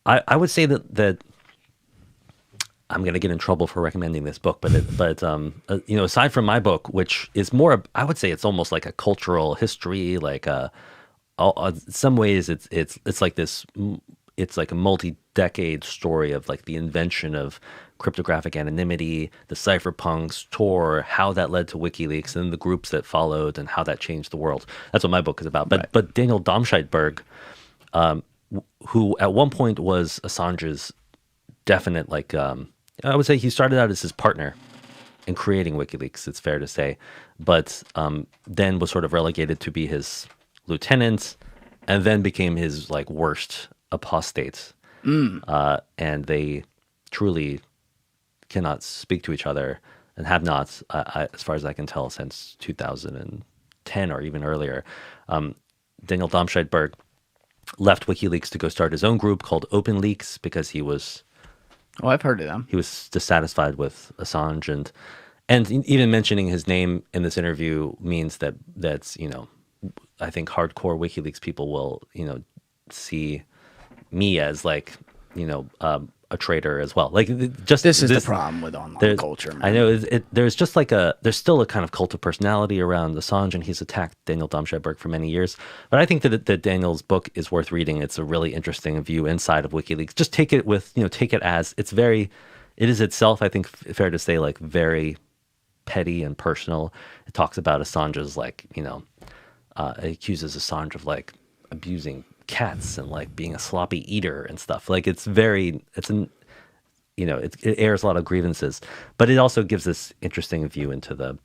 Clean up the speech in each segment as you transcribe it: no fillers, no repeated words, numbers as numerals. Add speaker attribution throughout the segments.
Speaker 1: I would say that I'm going to get in trouble for recommending this book, aside from my book, which is more, I would say it's almost like a cultural history, like some ways it's like this, it's like a multi-decade story of like the invention of cryptographic anonymity, the cypherpunks, Tor, how that led to WikiLeaks, and the groups that followed, and how that changed the world. That's what my book is about. But Daniel Domscheit-Berg, who at one point was Assange's definite, like, I would say he started out as his partner in creating WikiLeaks, it's fair to say, but then was sort of relegated to be his lieutenant, and then became his like worst apostate. And they truly cannot speak to each other, and have not, as far as I can tell, since 2010 or even earlier. Daniel Domscheit-Berg left WikiLeaks to go start his own group called OpenLeaks because he was...
Speaker 2: Oh, I've heard of them.
Speaker 1: He was dissatisfied with Assange, and even mentioning his name in this interview means that's I think hardcore WikiLeaks people will see me as like a traitor as well. Like just
Speaker 2: this is the problem with online culture, man.
Speaker 1: I know there's just like there's still a kind of cult of personality around Assange, and he's attacked Daniel Domscheit-Berg for many years. But I think that Daniel's book is worth reading. It's a really interesting view inside of WikiLeaks. Just take it as it is itself, I think, fair to say, like very petty and personal. It talks about Assange's like, it accuses Assange of like abusing cats and like being a sloppy eater and stuff. Like it airs a lot of grievances, but it also gives this interesting view into the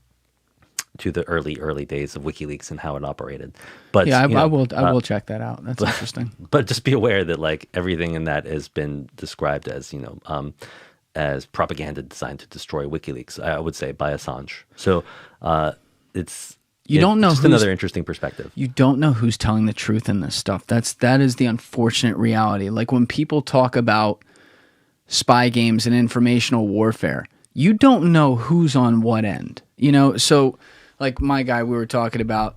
Speaker 1: early days of WikiLeaks and how it operated. But
Speaker 2: yeah, I will check that out. That's interesting.
Speaker 1: But just be aware that like everything in that has been described as propaganda designed to destroy WikiLeaks, I would say, by Assange. So it's just another interesting perspective.
Speaker 2: You don't know who's telling the truth in this stuff. That is the unfortunate reality. Like when people talk about spy games and informational warfare, you don't know who's on what end. So like my guy, we were talking about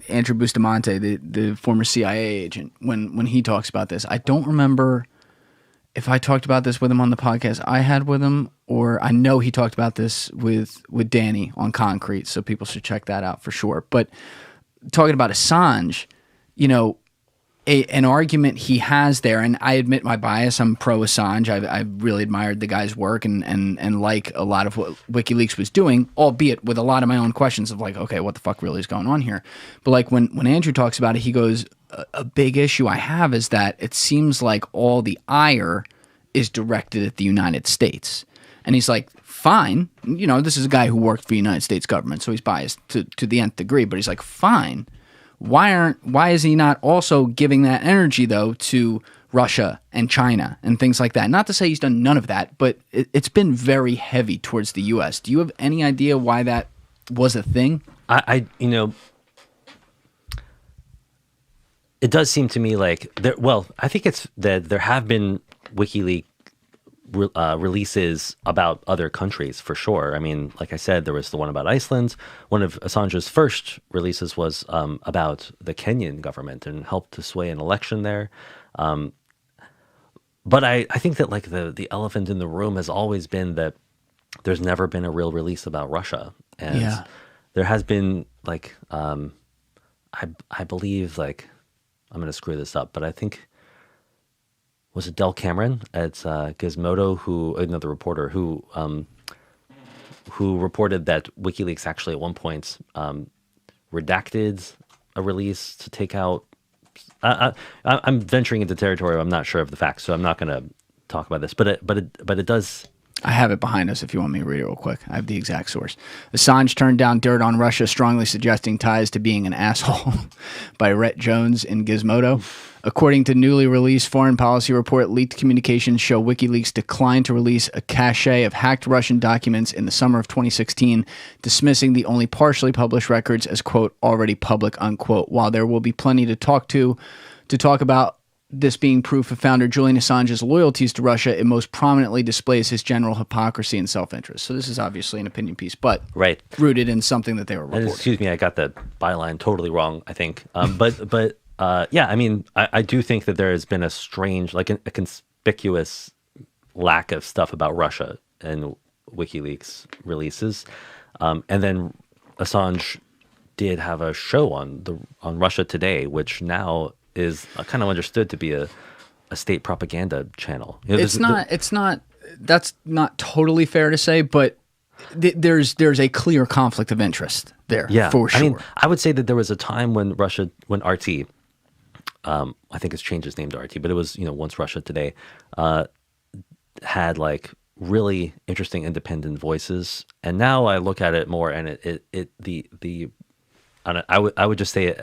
Speaker 2: Andrew Bustamante, the former CIA agent, when he talks about this. I don't remember if I talked about this with him on the podcast I had with him, or I know he talked about this with Danny on Concrete, so people should check that out for sure. But talking about Assange, an argument he has there, and I admit my bias, I'm pro Assange. I really admired the guy's work and like a lot of what WikiLeaks was doing, albeit with a lot of my own questions of like, okay, what the fuck really is going on here? But like when Andrew talks about it, he goes, a big issue I have is that it seems like all the ire is directed at the United States. And he's like, fine, this is a guy who worked for the United States government, so he's biased to the nth degree, but he's like, fine. Why is he not also giving that energy though to Russia and China and things like that? Not to say he's done none of that, but it's been very heavy towards the US. Do you have any idea why that was a thing?
Speaker 1: It does seem to me like I think it's that there have been WikiLeaks releases about other countries for sure. I mean, like I said, there was the one about Iceland. One of Assange's first releases was about the Kenyan government and helped to sway an election there. But I think that like the elephant in the room has always been that there's never been a real release about Russia, and there has been like I believe like I'm going to screw this up, but I think. Was it Del Cameron at Gizmodo, another reporter who reported that WikiLeaks actually at one point redacted a release to take out. I'm venturing into territory I'm not sure of the facts, so I'm not going to talk about this. But it does.
Speaker 2: I have it behind us if you want me to read it real quick. I have the exact source. Assange turned down dirt on Russia, strongly suggesting ties to being an asshole by Rhett Jones in Gizmodo. According to newly released foreign policy report, leaked communications show WikiLeaks declined to release a cache of hacked Russian documents in the summer of 2016, dismissing the only partially published records as, quote, already public, unquote. While there will be plenty to talk about this being proof of founder Julian Assange's loyalties to Russia, it most prominently displays his general hypocrisy and self-interest. So this is obviously an opinion piece, but rooted in something that they were reporting.
Speaker 1: Excuse me, I got that byline totally wrong, I think. I mean, I do think that there has been a strange, like conspicuous lack of stuff about Russia in WikiLeaks releases. And then Assange did have a show on Russia Today, which now is kind of understood to be a state propaganda channel. You know,
Speaker 2: it's not. That's not totally fair to say, but there's a clear conflict of interest there.
Speaker 1: Yeah,
Speaker 2: for sure.
Speaker 1: I mean, I would say that there was a time when RT, I think it's changed its name to RT, but it was, you know, once Russia Today, had like really interesting independent voices, and now I look at it more, and I would just say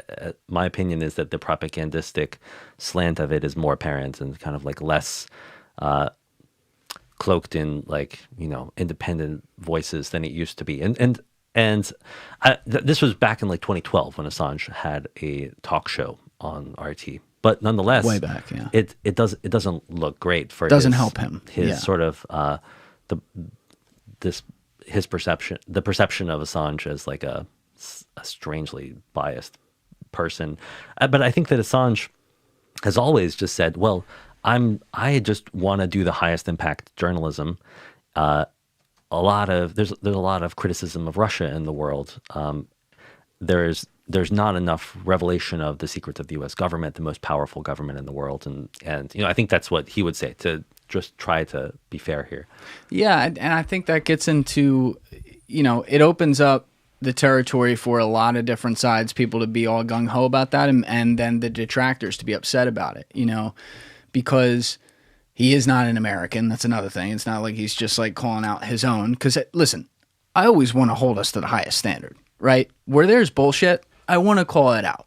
Speaker 1: my opinion is that the propagandistic slant of it is more apparent and kind of like less cloaked in, like, you know, independent voices than it used to be. This was back in like 2012 when Assange had a talk show on RT. But nonetheless,
Speaker 2: way back, yeah,
Speaker 1: it doesn't look great for
Speaker 2: help him.
Speaker 1: His sort of his perception, the perception of Assange as like a strangely biased person. But I think that Assange has always just said, well, I just want to do the highest impact journalism. There's a lot of criticism of Russia in the world. There's not enough revelation of the secrets of the U.S. government, the most powerful government in the world, and you know, I think that's what he would say, to just try to be fair here. Yeah,
Speaker 2: and I think that gets into, you know, it opens up the territory for a lot of different sides, people to be all gung-ho about that, and then the detractors to be upset about it, you know, because he is not an American. That's another thing. It's not like he's just like calling out his own. Because, listen, I always want to hold us to the highest standard, right? Where there's bullshit, I want to call it out.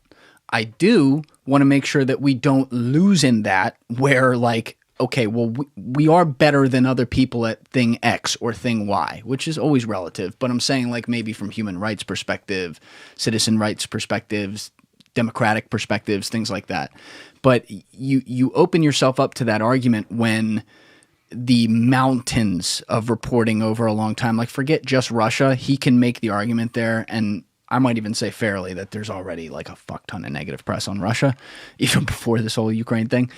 Speaker 2: I do want to make sure that we don't lose in that where, like, okay, well, we are better than other people at thing X or thing Y, which is always relative. But I'm saying, like, maybe from human rights perspective, citizen rights perspectives, democratic perspectives, things like that. But you open yourself up to that argument when the mountains of reporting over a long time, like, forget just Russia, he can make the argument there, and I might even say fairly, that there's already like a fuck ton of negative press on Russia, even before this whole Ukraine thing.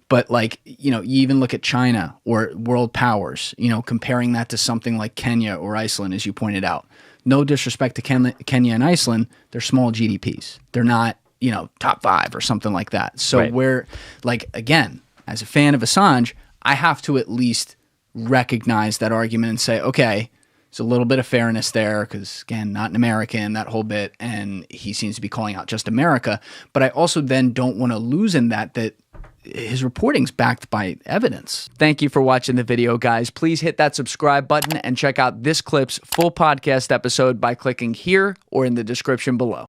Speaker 2: But, like, you know, you even look at China or world powers, you know, comparing that to something like Kenya or Iceland, as you pointed out. No disrespect to Kenya and Iceland, they're small GDPs. They're not, you know, top 5 or something like that. So
Speaker 1: right.
Speaker 2: We're, like, again, as a fan of Assange, I have to at least recognize that argument and say, okay, there's a little bit of fairness there because, again, not an American, that whole bit, and he seems to be calling out just America. But I also then don't want to lose in that his reporting's backed by evidence. Thank you for watching the video, guys. Please hit that subscribe button and check out this clip's full podcast episode by clicking here or in the description below.